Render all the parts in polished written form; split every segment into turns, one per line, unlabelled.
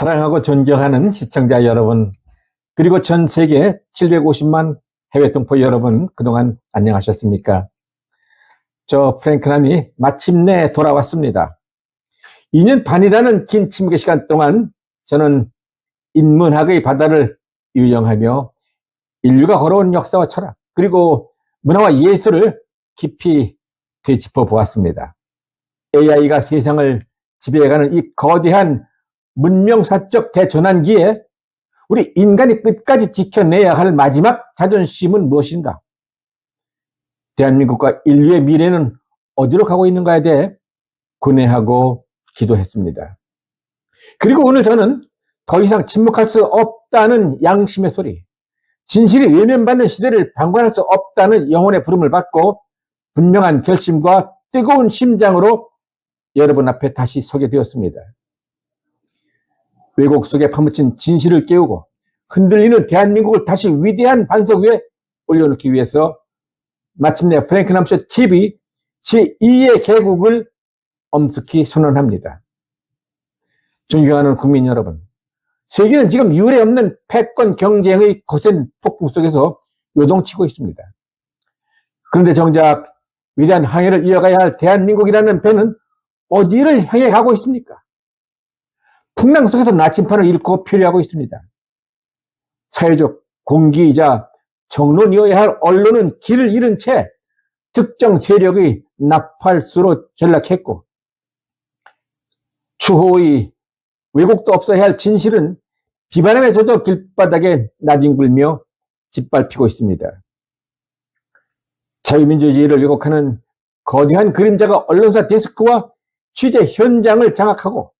사랑하고 존경하는 시청자 여러분, 그리고 전 세계 750만 해외 동포 여러분, 그동안 안녕하셨습니까? 저 프랭크남이 마침내 돌아왔습니다. 2년 반이라는 긴 침묵의 시간 동안 저는 인문학의 바다를 유영하며 인류가 걸어온 역사와 철학, 그리고 문화와 예술을 깊이 되짚어 보았습니다. AI가 세상을 지배해가는 이 거대한 문명사적 대전환기에 우리 인간이 끝까지 지켜내야 할 마지막 자존심은 무엇인가? 대한민국과 인류의 미래는 어디로 가고 있는가에 대해 고뇌하고 기도했습니다. 그리고 오늘 저는 더 이상 침묵할 수 없다는 양심의 소리, 진실이 외면받는 시대를 방관할 수 없다는 영혼의 부름을 받고 분명한 결심과 뜨거운 심장으로 여러분 앞에 다시 서게 되었습니다. 왜곡 속에 파묻힌 진실을 깨우고 흔들리는 대한민국을 다시 위대한 반석 위에 올려놓기 위해서 마침내 프랭크남쇼 TV 제2의 개국을 엄숙히 선언합니다. 존경하는 국민 여러분, 세계는 지금 유례 없는 패권 경쟁의 거센 폭풍 속에서 요동치고 있습니다. 그런데 정작 위대한 항해를 이어가야 할 대한민국이라는 배는 어디를 향해 가고 있습니까? 풍랑 속에서 나침판을 잃고 표류하고 있습니다. 사회적 공기이자 정론이어야 할 언론은 길을 잃은 채 특정 세력의 나팔수로 전락했고, 추호의 왜곡도 없어야 할 진실은 비바람에 젖어 길바닥에 나뒹굴며 짓밟히고 있습니다. 자유민주주의를 왜곡하는 거대한 그림자가 언론사 데스크와 취재 현장을 장악하고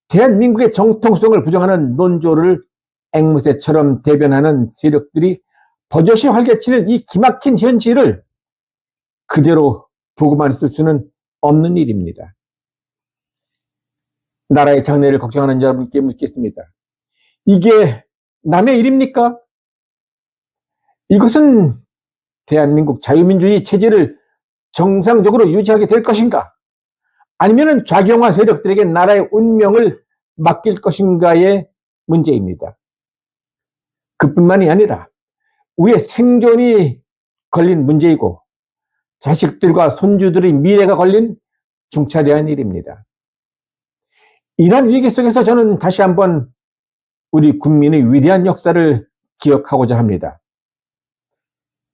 대한민국의 정통성을 부정하는 논조를 앵무새처럼 대변하는 세력들이 버젓이 활개치는 이 기막힌 현실을 그대로 보고만 있을 수는 없는 일입니다. 나라의 장래를 걱정하는 여러분께 묻겠습니다. 이게 남의 일입니까? 이것은 대한민국 자유민주주의 체제를 정상적으로 유지하게 될 것인가? 아니면 좌경화 세력들에게 나라의 운명을 맡길 것인가의 문제입니다. 그뿐만이 아니라 우리의 생존이 걸린 문제이고 자식들과 손주들의 미래가 걸린 중차대한 일입니다. 이러한 위기 속에서 저는 다시 한번 우리 국민의 위대한 역사를 기억하고자 합니다.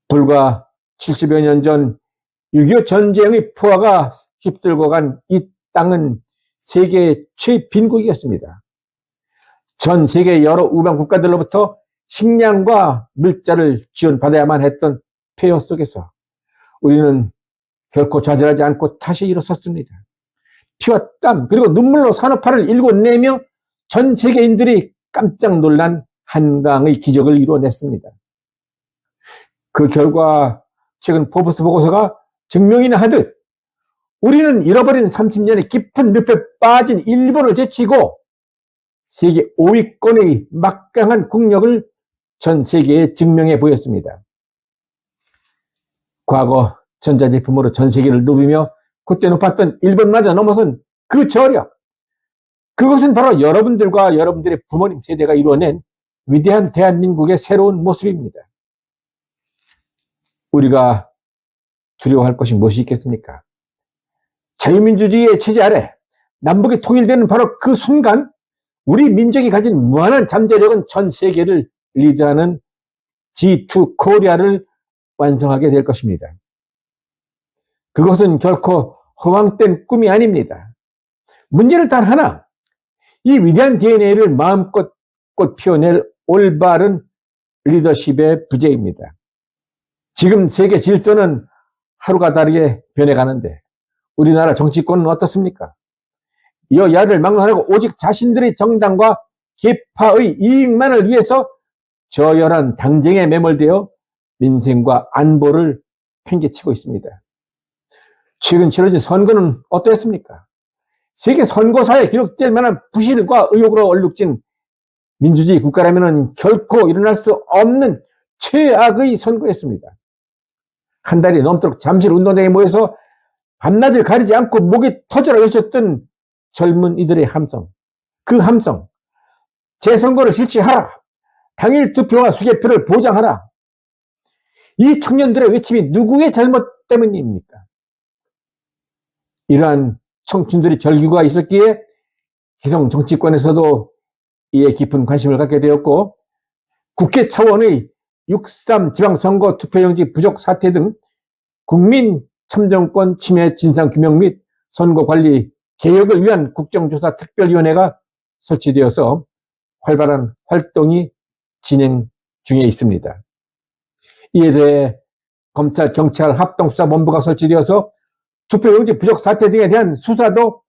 불과 70여 년 전 6.25 전쟁의 포화가 휩쓸고 간 이 땅은 세계의 최빈국이었습니다. 전 세계 여러 우방 국가들로부터 식량과 물자를 지원받아야만 했던 폐허 속에서 우리는 결코 좌절하지 않고 다시 일어섰습니다. 피와 땀 그리고 눈물로 산업화를 일궈내며 전 세계인들이 깜짝 놀란 한강의 기적을 이루어냈습니다. 그 결과 최근 포브스 보고서가 증명이나 하듯 우리는 잃어버린 30년의 깊은 늪에 빠진 일본을 제치고 세계 5위권의 막강한 국력을 전 세계에 증명해 보였습니다. 과거 전자제품으로 전 세계를 누비며 그때 높았던 일본마저 넘어선 그 저력, 그것은 바로 여러분들과 여러분들의 부모님 세대가 이루어낸 위대한 대한민국의 새로운 모습입니다. 우리가 두려워할 것이 무엇이 있겠습니까? 자유민주주의의 체제 아래 남북이 통일되는 바로 그 순간 우리 민족이 가진 무한한 잠재력은 전 세계를 리드하는 G2 코리아를 완성하게 될 것입니다. 그것은 결코 허황된 꿈이 아닙니다. 문제는 단 하나, 이 위대한 DNA를 마음껏 피워낼 올바른 리더십의 부재입니다. 지금 세계 질서는 하루가 다르게 변해가는데 우리나라 정치권은 어떻습니까? 여야를 막론하고 오직 자신들의 정당과 계파의 이익만을 위해서 저열한 당쟁에 매몰되어 민생과 안보를 팽개치고 있습니다. 최근 치러진 선거는 어떠했습니까? 세계 선거사에 기록될 만한 부실과 의혹으로 얼룩진 민주주의 국가라면 결코 일어날 수 없는 최악의 선거였습니다. 한 달이 넘도록 잠실 운동장에 모여서 밤낮을 가리지 않고 목이 터져라 외쳤던 젊은 이들의 함성, 그 함성, 재선거를 실시하라. 당일 투표와 수개표를 보장하라. 이 청년들의 외침이 누구의 잘못 때문입니까? 이러한 청춘들이 절규가 있었기에 기성 정치권에서도 이에 깊은 관심을 갖게 되었고, 국회 차원의 6.3 지방선거 투표용지 부족 사태 등 국민 참정권 침해 진상규명 및 선거관리 개혁을 위한 국정조사 특별위원회가 설치되어서 활발한 활동이 진행 중에 있습니다. 이에 대해 검찰, 경찰 합동수사본부가 설치되어서 투표용지 부족 사태 등에 대한 수사도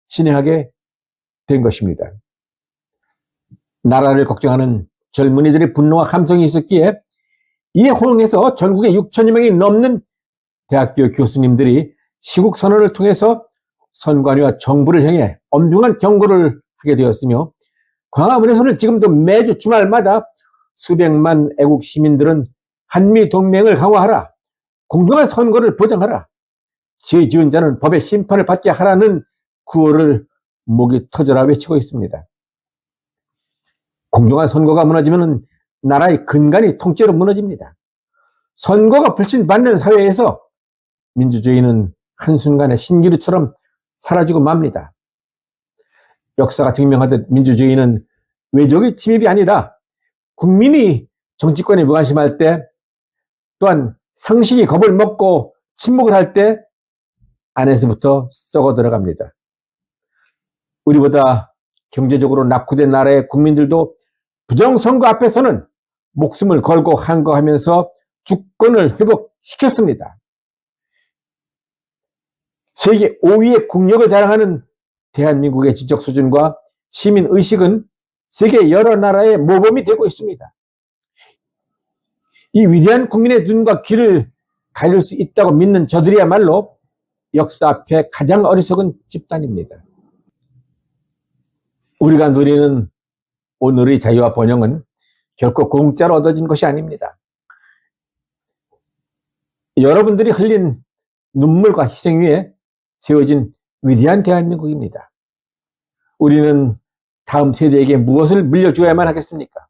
진행하게 된 것입니다. 나라를 걱정하는 젊은이들의 분노와 감성이 있었기에 이에 호응해서 전국에 6천여 명이 넘는 대학교 교수님들이 시국선언을 통해서 선관위와 정부를 향해 엄중한 경고를 하게 되었으며, 광화문에서는 지금도 매주 주말마다 수백만 애국 시민들은 한미동맹을 강화하라, 공정한 선거를 보장하라, 죄 지은 자는 법의 심판을 받게 하라는 구호를 목이 터져라 외치고 있습니다. 공정한 선거가 무너지면 나라의 근간이 통째로 무너집니다. 선거가 불신받는 사회에서 민주주의는 한순간에 신기루처럼 사라지고 맙니다. 역사가 증명하듯 민주주의는 외적의 침입이 아니라 국민이 정치권에 무관심할 때, 또한 상식이 겁을 먹고 침묵을 할 때 안에서부터 썩어 들어갑니다. 우리보다 경제적으로 낙후된 나라의 국민들도 부정선거 앞에서는 목숨을 걸고 항거하면서 주권을 회복시켰습니다. 세계 5위의 국력을 자랑하는 대한민국의 지적 수준과 시민의식은 세계 여러 나라의 모범이 되고 있습니다. 이 위대한 국민의 눈과 귀를 가릴 수 있다고 믿는 저들이야말로 역사 앞에 가장 어리석은 집단입니다. 우리가 누리는 오늘의 자유와 번영은 결코 공짜로 얻어진 것이 아닙니다. 여러분들이 흘린 눈물과 희생 위에 세워진 위대한 대한민국입니다. 우리는 다음 세대에게 무엇을 물려주어야만 하겠습니까?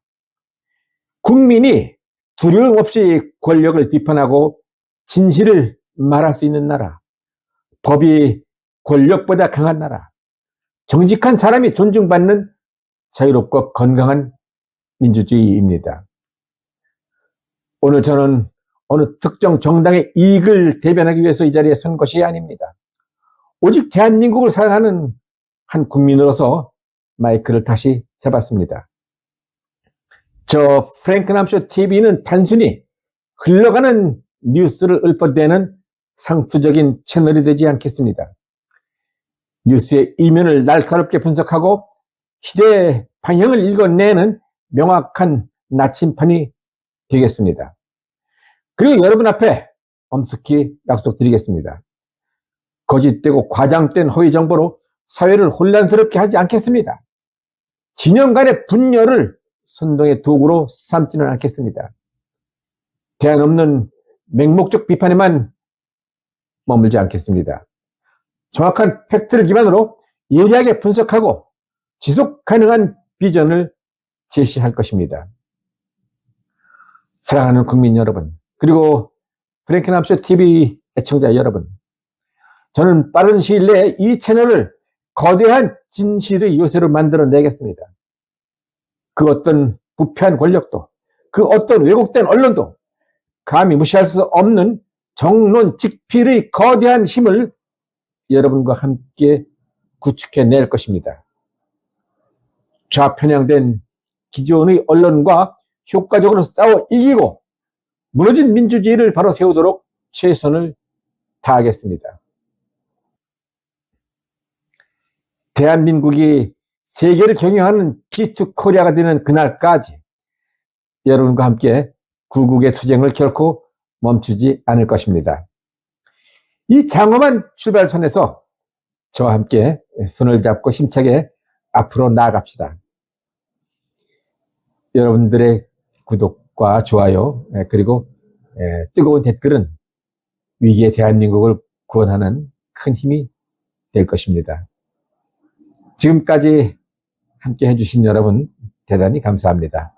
국민이 두려움 없이 권력을 비판하고 진실을 말할 수 있는 나라, 법이 권력보다 강한 나라, 정직한 사람이 존중받는 자유롭고 건강한 민주주의입니다. 오늘 저는 어느 특정 정당의 이익을 대변하기 위해서 이 자리에 선 것이 아닙니다. 오직 대한민국을 사랑하는 한 국민으로서 마이크를 다시 잡았습니다. 저 프랭크남쇼 TV는 단순히 흘러가는 뉴스를 읊어대는 상투적인 채널이 되지 않겠습니다. 뉴스의 이면을 날카롭게 분석하고 시대의 방향을 읽어내는 명확한 나침판이 되겠습니다. 그리고 여러분 앞에 엄숙히 약속드리겠습니다. 거짓되고 과장된 허위 정보로 사회를 혼란스럽게 하지 않겠습니다. 진영 간의 분열을 선동의 도구로 삼지는 않겠습니다. 대안 없는 맹목적 비판에만 머물지 않겠습니다. 정확한 팩트를 기반으로 예리하게 분석하고 지속 가능한 비전을 제시할 것입니다. 사랑하는 국민 여러분, 그리고 프랭크남쇼 TV 애청자 여러분, 저는 빠른 시일 내에 이 채널을 거대한 진실의 요새로 만들어내겠습니다. 그 어떤 부패한 권력도, 그 어떤 왜곡된 언론도 감히 무시할 수 없는 정론직필의 거대한 힘을 여러분과 함께 구축해낼 것입니다. 좌편향된 기존의 언론과 효과적으로 싸워 이기고 무너진 민주주의를 바로 세우도록 최선을 다하겠습니다. 대한민국이 세계를 경영하는 G2 코리아가 되는 그날까지 여러분과 함께 구국의 투쟁을 결코 멈추지 않을 것입니다. 이 장엄한 출발선에서 저와 함께 손을 잡고 힘차게 앞으로 나아갑시다. 여러분들의 구독과 좋아요, 그리고 뜨거운 댓글은 위기의 대한민국을 구원하는 큰 힘이 될 것입니다. 지금까지 함께 해주신 여러분 대단히 감사합니다.